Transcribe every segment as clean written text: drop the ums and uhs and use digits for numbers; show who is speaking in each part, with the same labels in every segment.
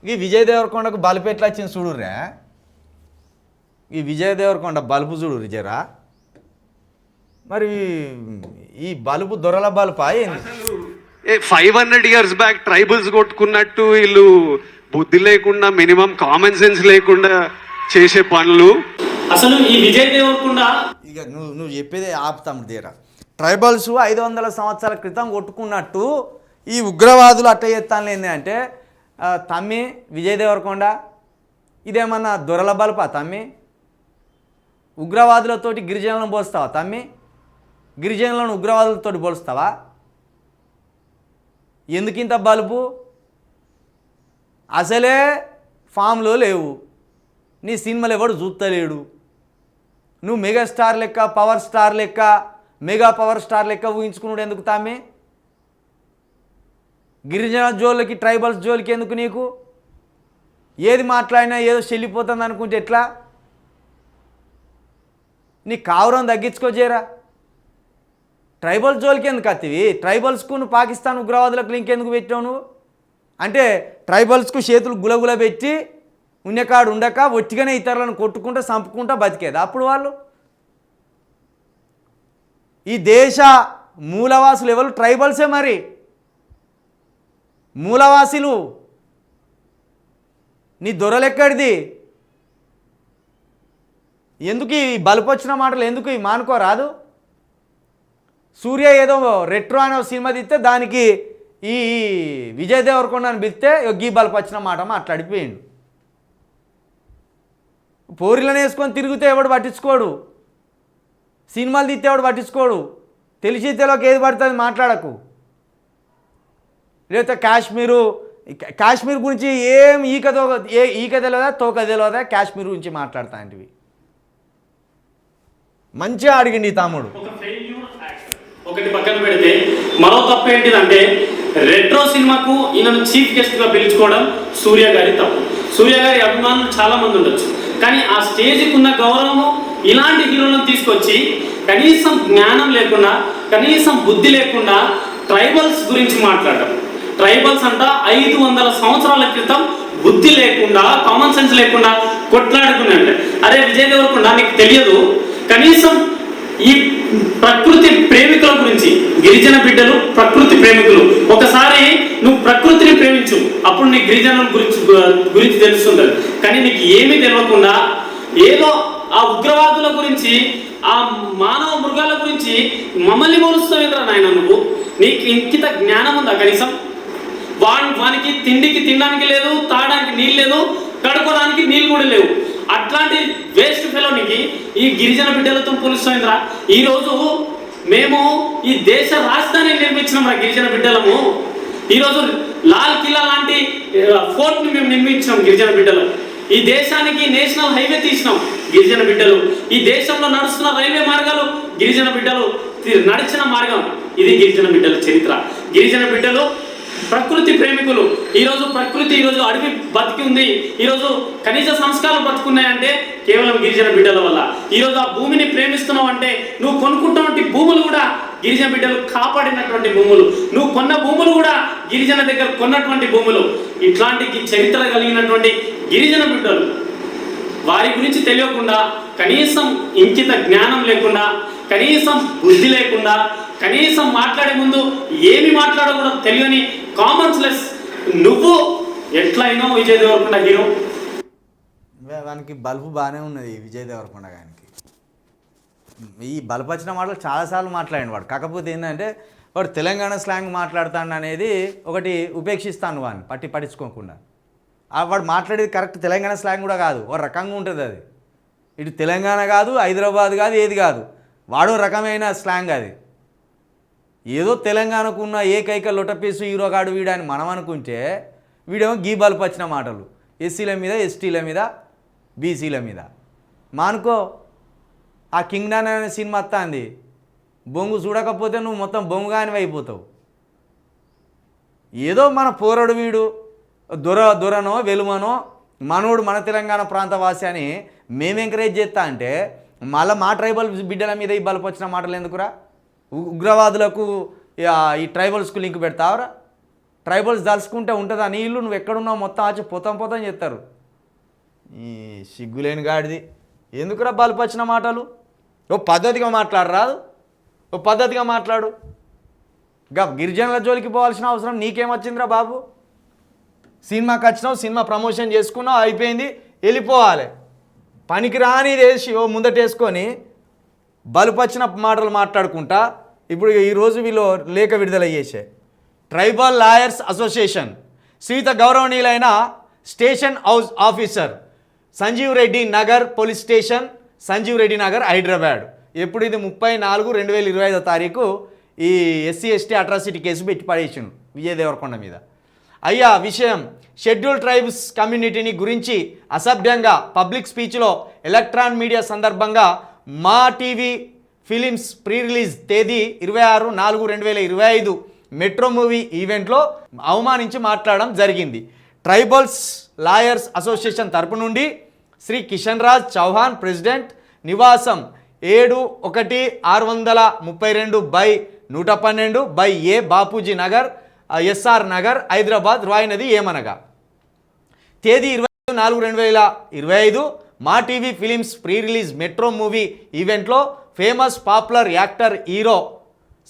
Speaker 1: ఈ విజయ్ దేవరకొండకు బలుపు ఎట్లా వచ్చింది చూడుర్రా. ఈ విజయ్ దేవరకొండ బలుపు చూడు జరా. మరి ఈ బలుపు దొరల బలుపా ఏంది?
Speaker 2: 500 years బ్యాక్ ట్రైబల్స్ కొట్టుకున్నట్టు వీళ్ళు బుద్ధి లేకుండా మినిమం కామన్ సెన్స్ లేకుండా చేసే పనులు.
Speaker 3: అసలు ఈ విజయ్ దేవరకొండ
Speaker 1: ఇక నువ్వు చెప్పేదే ఆపుతాము తీరా. ట్రైబల్స్ 500 సంవత్సరాల క్రితం కొట్టుకున్నట్టు ఈ ఉగ్రవాదులు అట్ట చేస్తాను ఏంది అంటే తమ్మి విజయ్ దేవరకొండ ఇదేమన్నా దొరల బలుపా తమ్మి? ఉగ్రవాదులతోటి గిరిజనులను పోస్తావా తమ్మి? గిరిజనులను ఉగ్రవాదులతోటి పోలుస్తావా? ఎందుకింత బలుపు? అసలే ఫామ్లో లేవు, నీ సినిమాలు ఎవడు చూస్తలేడు. నువ్వు మెగాస్టార్ లెక్క పవర్ స్టార్ లెక్క మెగా పవర్ స్టార్ లెక్క ఊహించుకున్నాడు ఎందుకు తామే? గిరిజన జోళ్ళకి ట్రైబల్స్ జోలికి ఎందుకు నీకు? ఏది మాట్లాడినా ఏదో చెల్లిపోతుంది అనుకుంటే ఎట్లా? నీ కావురం తగ్గించుకోచేరా. ట్రైబల్స్ జోలికి ఎందుకు అత్తివి? ట్రైబల్స్కు నువ్వు పాకిస్తాన్ ఉగ్రవాదులకు లింక్ ఎందుకు పెట్టావు నువ్వు? అంటే ట్రైబల్స్కు చేతులు గులగుల పెట్టి ఉన్నకాడు ఉండక ఒట్టిగానే ఇతరులను కొట్టుకుంటూ చంపుకుంటూ బతికేది అప్పుడు వాళ్ళు. ఈ దేశ మూలవాసులు ఎవరు? ట్రైబల్సే. మరి మూలవాసులు నీ దొరలెక్కడిది? ఎందుకు ఈ బలుపు వచ్చిన మాటలు ఎందుకు ఈ మానుకోరాదు? సూర్య ఏదో రెట్రో అనే సినిమా తీస్తే దానికి ఈ విజయ్ దేవరకొండని పిలిస్తే గీ బలుపు వచ్చిన మాట మాట్లాడిపోయిండు. పోరిలను వేసుకొని తిరిగితే ఎవడు పట్టించుకోడు, సినిమాలు తీస్తే ఎవడు పట్టించుకోడు. తెలిసి తెలియక ఏది పడుతుంది మాట్లాడకు. లేకపోతే కాశ్మీర్ గురించి ఏం ఈక తెలియదా తోక తెలియదా కాశ్మీర్ గురించి మాట్లాడుతాంటివి. మంచిగా అడిగింది తమ్ముడు.
Speaker 3: ఒకటి పక్కన పెడితే మరో తప్పు ఏంటిదంటే రెట్రో సినిమాకు ఈయనను చీఫ్ గెస్ట్గా పిలుచుకోవడం సూర్య గారి తప్పు. సూర్య గారి అభిమానులు చాలా మంది ఉండొచ్చు, కానీ ఆ స్టేజ్కి ఉన్న గౌరవము ఇలాంటి హీరోలను తీసుకొచ్చి కనీసం జ్ఞానం లేకుండా కనీసం బుద్ధి లేకుండా ట్రైబల్స్ గురించి మాట్లాడడం. ట్రైబల్స్ అంట 500 సంవత్సరాల క్రితం బుద్ధి లేకుండా కామన్ సెన్స్ లేకుండా కొట్లాడుకున్నాడు. అరే విజయ్ దేవరకొండ నీకు తెలియదు కనీసం ఈ ప్రకృతి ప్రేమికుల గురించి? గిరిజన బిడ్డలు ప్రకృతి ప్రేమికులు. ఒకసారి నువ్వు ప్రకృతిని ప్రేమించు, అప్పుడు నీకు గిరిజనుల గురించి తెలుస్తుంటుంది. కానీ నీకు ఏమీ తెలియకుండా ఏదో ఆ ఉగ్రవాదుల గురించి ఆ మానవ మృగాల గురించి మమ్మల్ని పోలుస్తావేంద్రా నాయన నువ్వు? నీకు ఇంకిత జ్ఞానం ఉందా కనీసం? వానికి తిండికి తినడానికి లేదు, తాగడానికి నీళ్ళు లేదు, కడుకోవడానికి నీళ్ళు కూడా లేవు. అట్లాంటి వేస్ట్ ఫెలోనికి ఈ గిరిజన బిడ్డలతో పోలుస్తాయింద్రా. ఈరోజు మేము ఈ దేశ రాజధాని నిర్మించినాం రా గిరిజన బిడ్డలము. ఈరోజు లాల్ కిల్లా లాంటి ఫోర్ట్ని మేము నిర్మించినాం గిరిజన బిడ్డలు. ఈ దేశానికి నేషనల్ హైవే తీసినాం గిరిజన బిడ్డలు. ఈ దేశంలో నడుస్తున్న రైల్వే మార్గాలు గిరిజన బిడ్డలు నడిచిన మార్గం. ఇది గిరిజన బిడ్డల చరిత్ర. గిరిజన బిడ్డలు ప్రకృతి ప్రేమికులు. ఈరోజు ప్రకృతి ఈరోజు అడవి బతికి ఉంది, ఈరోజు కనీస సంస్కారాలు బతుకున్నాయంటే కేవలం గిరిజన బిడ్డల వల్ల. ఈరోజు ఆ భూమిని ప్రేమిస్తున్నావు అంటే నువ్వు కొనుక్కుంటున్నటువంటి భూములు కూడా గిరిజన బిడ్డలు కాపాడినటువంటి భూములు, నువ్వు కొన్న భూములు కూడా గిరిజన దగ్గర కొన్నటువంటి భూములు. ఇట్లాంటి చరిత్ర కలిగినటువంటి గిరిజన బిడ్డలు వారి గురించి తెలియకుండా, కనీసం ఇంకిత జ్ఞానం లేకుండా, కనీసం బుద్ధి లేకుండా, కనీసం మాట్లాడే ముందు ఏమి మాట్లాడకూడదు తెలియని కామన్స్లెస్ నువ్వు ఎట్లయినా విజయ్ దేవరకొండ హీరో.
Speaker 1: వానికి బల్బు బాగానే ఉన్నది విజయ్ దేవరకొండ గారికి. ఈ బల్బు వచ్చిన మాటలు చాలాసార్లు మాట్లాడిన వాడు. కాకపోతే ఏంటంటే వాడు తెలంగాణ స్లాంగ్ మాట్లాడుతాడు అనేది ఒకటి ఉపేక్షిస్తాను వాడిని పట్టించుకోకుండా. వాడు మాట్లాడేది కరెక్ట్ తెలంగాణ స్లాంగ్ కూడా కాదు, ఒక రకంగా ఉంటుంది అది. ఇటు తెలంగాణ కాదు, హైదరాబాద్ కాదు, ఏది కాదు, వాడో రకమైన స్లాంగ్ అది. ఏదో తెలంగాణకు ఉన్న ఏకైక లొటపీసు హీరోగాడు వీడని మనం అనుకుంటే వీడేమో గీ బల్బు వచ్చిన మాటలు ఎస్సీల మీద, ఎస్టీల మీద, బీసీల మీద. మానుకో. ఆ కింగ్ డాన్ అనే సినిమా వస్తుంది, బొంగు చూడకపోతే నువ్వు మొత్తం బొంగుగాని అయిపోతావు. ఏదో మన పోరడు వీడు దొరనో వెలుమనో మనోడు మన తెలంగాణ ప్రాంతవాసి అని మేము ఎంకరేజ్ చేస్తా అంటే మళ్ళీ మా ట్రైబల్ బిడ్డల మీద ఈ బల్బు వచ్చిన మాటలు ఎందుకురా? ఉగ్రవాదులకు ఈ ట్రైబల్స్కు లింక్ పెడతావరా? ట్రైబల్స్ దలుచుకుంటే ఉంటుందా నీళ్ళు, నువ్వు ఎక్కడున్నావు మొత్తం ఆచి పోతాం చెప్తారు. ఈ సిగ్గులేని గాడిది ఎందుకురా బలుపచ్చిన మాటలు? ఓ పద్ధతిగా మాట్లాడరాదు, ఓ పద్ధతిగా మాట్లాడు. గిరిజనుల జోలికి పోవాల్సిన అవసరం నీకేమొచ్చిందిరా బాబు? సినిమాకి వచ్చినావు, సినిమా ప్రమోషన్ చేసుకున్నావు, అయిపోయింది, వెళ్ళిపోవాలి. పనికి రాని వేసి ఓ ముందటేసుకొని బలుపచ్చిన మాటలు మాట్లాడుకుంటా. ఇప్పుడు ఈరోజు వీళ్ళు లేఖ విడుదల చేసే ట్రైబల్ లాయర్స్ అసోసియేషన్ శ్రీత గౌరవనీయులైన station house officer Sanjeev Reddy Nagar police station, Sanjeev Reddy Nagar, Hyderabad. ఎప్పుడు ఇది 30/4/2025 తారీఖు ఈ SC/ST అట్రాసిటీ కేసు పెట్టి పడేసిండు విజయ్ దేవరకొండ మీద. అయ్యా, విషయం షెడ్యూల్ ట్రైబ్స్ కమ్యూనిటీని గురించి అసభ్యంగా పబ్లిక్ స్పీచ్లో ఎలక్ట్రాన్ మీడియా సందర్భంగా మా టీవీ ఫిలిమ్స్ ప్రీ రిలీజ్ తేదీ 26/4/2025 మెట్రో మూవీ ఈవెంట్లో అవమానించి మాట్లాడడం జరిగింది. ట్రైబల్స్ లాయర్స్ అసోసియేషన్ తరపు నుండి శ్రీ కిషన్ రాజ్ చౌహాన్, ప్రెసిడెంట్, నివాసం 71/132/112/ఏ బాపూజీ నగర్, SR నగర్, హైదరాబాద్. రాయినది ఏమనగా తేదీ 25/4/2025 Maa TV films pre release metro movie ఈవెంట్లో famous popular actor hero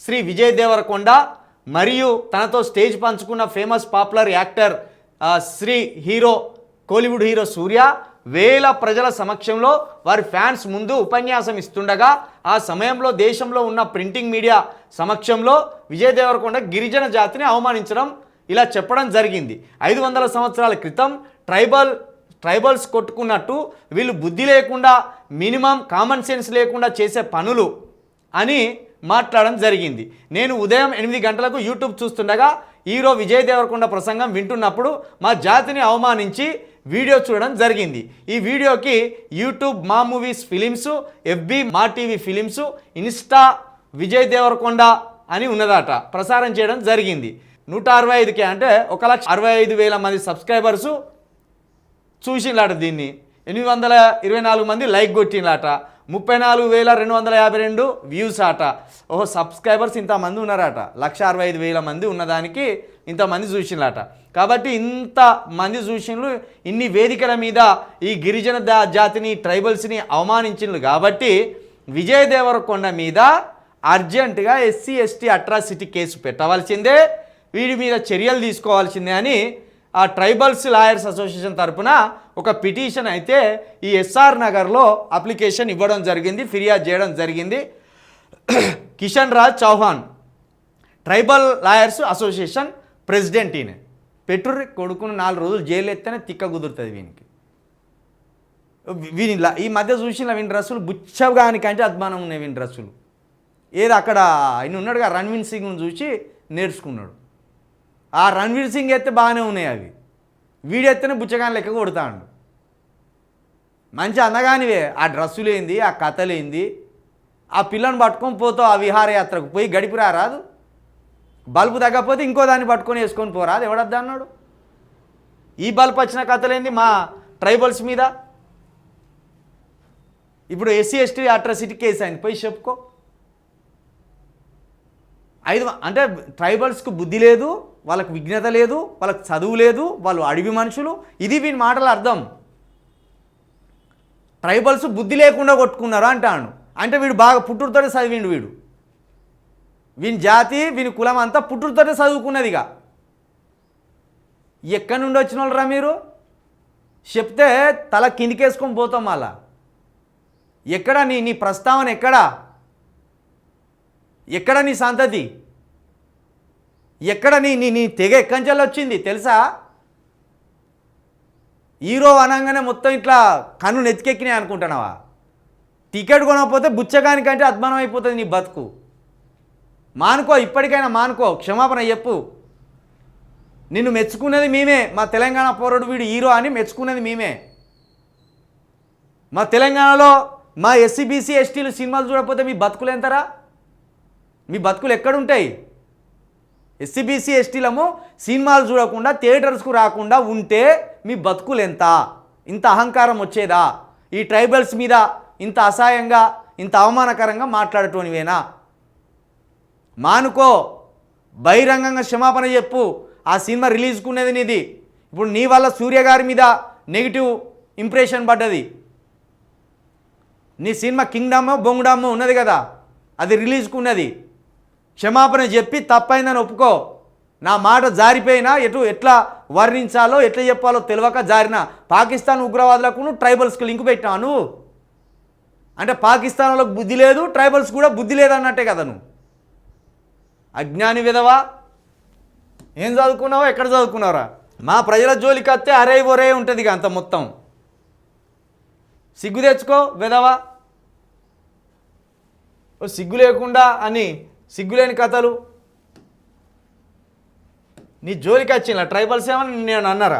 Speaker 1: Shri Vijay Deverakonda మరియు తనతో స్టేజ్ పంచుకున్న famous popular actor Shri Kollywood hero Suriya వేల ప్రజల సమక్షంలో వారి ఫ్యాన్స్ ముందు ఉపన్యాసం ఇస్తుండగా ఆ సమయంలో దేశంలో ఉన్న ప్రింటింగ్ మీడియా సమక్షంలో విజయ్ దేవరకొండ గిరిజన జాతిని అవమానించడం, ఇలా చెప్పడం జరిగింది. 500 సంవత్సరాల క్రితం ట్రైబల్స్ కొట్టుకున్నట్టు వీళ్ళు బుద్ధి లేకుండా, మినిమం కామన్ సెన్స్ లేకుండా చేసే పనులు అని మాట్లాడడం జరిగింది. నేను ఉదయం 8 గంటలకు యూట్యూబ్ చూస్తుండగా హీరో విజయ్ దేవరకొండ ప్రసంగం వింటున్నప్పుడు మా జాతిని అవమానించి వీడియో చూడడం జరిగింది. ఈ వీడియోకి YouTube Maa movies films, FB Maa TV films, Insta Vijay Devarakonda అని ఉన్నదట ప్రసారం చేయడం జరిగింది. 165K అంటే 1,65,000 మంది సబ్స్క్రైబర్సు చూసిండ్లాట. దీన్ని 824 మంది లైక్ కొట్టిండ్లాట. 34,252 వ్యూస్ ఆట. ఓహో, సబ్స్క్రైబర్స్ ఇంతమంది ఉన్నారట. 1,65,000 మంది ఉన్నదానికి ఇంతమంది చూసిండ్లాట. కాబట్టి ఇంతమంది చూసిండ్రు, ఇన్ని వేదికల మీద ఈ గిరిజన జాతిని, ట్రైబల్స్ని అవమానించిండ్రు. కాబట్టి విజయ్ దేవరకొండ మీద అర్జెంటుగా SC/ST అట్రాసిటీ కేసు పెట్టవలసిందే, వీడి మీద చర్యలు తీసుకోవాల్సిందే అని ఆ ట్రైబల్స్ లాయర్స్ అసోసియేషన్ తరఫున ఒక పిటిషన్ అయితే ఈ SR నగర్లో అప్లికేషన్ ఇవ్వడం జరిగింది, ఫిర్యాదు చేయడం జరిగింది. Kishan Raj Chauhan tribal lawyers association president ఈయన. పెట్టుర్రి కొడుకును 4 రోజులు జైలు ఎత్తేనే తిక్క కుదురుతుంది వీనికి. ఈ మధ్య చూసిన వీని డ్రెస్సులు బుచ్చగానికంటే అద్మానం ఉన్నాయి వీని డ్రెస్సులు. ఏది అక్కడ ఆయన ఉన్నాడుగా రణ్వీర్ సింగ్ను చూసి నేర్చుకున్నాడు. ఆ రణ్వీర్ సింగ్ ఎత్తే బాగానే ఉన్నాయి అవి, వీడి ఎత్తేనే బుచ్చగాని లెక్క కొడతాడు. మంచి అందగానివే, ఆ డ్రెస్సులు ఏంది, ఆ కథలేంది, ఆ పిల్లను పట్టుకొని పోతావు ఆ విహారయాత్రకు పోయి గడిపిరా రాదు. బల్బు తగ్గకపోతే ఇంకో దాన్ని పట్టుకొని వేసుకొని పోరాదు, ఎవడద్దా అన్నాడు. ఈ బల్బు వచ్చిన కథలేంది మా ట్రైబల్స్ మీద. ఇప్పుడు SC/ST అట్రాసిటీ కేసు అయింది, పోయి చెప్పుకో. అంటే ట్రైబల్స్కి బుద్ధి లేదు, వాళ్ళకి విజ్ఞత లేదు, వాళ్ళకి చదువు లేదు, వాళ్ళు అడవి మనుషులు. ఇది వీని మాటల అర్థం. ట్రైబల్స్ బుద్ధి లేకుండా కొట్టుకున్నారు అంటాను. అంటే వీడు బాగా పుట్టుడుతోనే చదివిండు. వీని జాతి, వీని కులం అంతా పుట్టుడుతోనే చదువుకున్నదిగా. ఎక్కడి నుండి వచ్చిన వాళ్ళరా మీరు? చెప్తే తల కిందికేసుకొని పోతాం. అలా ఎక్కడా నీ ప్రస్తావన? ఎక్కడ నీ సంతతి? ఎక్కడ నీ తెగ ఎక్కంచెల్లి వచ్చింది తెలుసా? హీరో అనగానే మొత్తం ఇట్లా కన్ను నెత్తికెక్కినాయి అనుకుంటున్నావా? టికెట్ కొనకపోతే బుచ్చగానికంటే అద్మానం అయిపోతుంది నీ బతుకు. మానుకో, ఇప్పటికైనా మానుకో, క్షమాపణ చెప్పు. నిన్ను మెచ్చుకున్నది మేమే, మా తెలంగాణ పౌరుడు వీడు హీరో అని మెచ్చుకున్నది మేమే. మా తెలంగాణలో మా SC BC STలు సినిమాలు చూడకపోతే మీ బతుకులు ఎంతరా? మీ బతుకులు ఎక్కడుంటాయి? SC BC STలము సినిమాలు చూడకుండా థియేటర్స్కు రాకుండా ఉంటే మీ బతుకులు ఎంత? ఇంత అహంకారం వచ్చేదా? ఈ ట్రైబల్స్ మీద ఇంత అసహాయంగా, ఇంత అవమానకరంగా మాట్లాడటోనివేనా? మానుకో, బహిరంగంగా క్షమాపణ చెప్పు. ఆ సినిమా రిలీజ్కునేది నీది. ఇప్పుడు నీ వల్ల సూర్య గారి మీద నెగిటివ్ ఇంప్రెషన్ పడ్డది. నీ సినిమా కింగ్డమ్ బొంగుడమ్ ఉన్నది కదా, అది రిలీజ్కున్నది. క్షమాపణ చెప్పి తప్పైందని ఒప్పుకో. నా మాట జారిపోయినా ఎట్లా వర్ణించాలో ఎట్లా చెప్పాలో తెలియక జారిన పాకిస్తాన్ ఉగ్రవాదులకు నువ్వు ట్రైబల్స్కి లింక్ పెట్టావు. నువ్వు అంటే పాకిస్తాన్ వాళ్ళకి బుద్ధి లేదు, ట్రైబల్స్ కూడా బుద్ధి లేదన్నట్టే కదా నువ్వు. అజ్ఞాని విధవా, ఏం చదువుకున్నావో ఎక్కడ చదువుకున్నావురా? మా ప్రజల జోలికి వస్తే అరే ఒరే ఉంటుంది ఇక అంత మొత్తం. సిగ్గు తెచ్చుకో విధవా. సిగ్గు లేకుండా అని సిగ్గులేని కథలు. నీ జోలికి వచ్చిన ట్రైబల్స్ ఏమని నేను అన్నారా?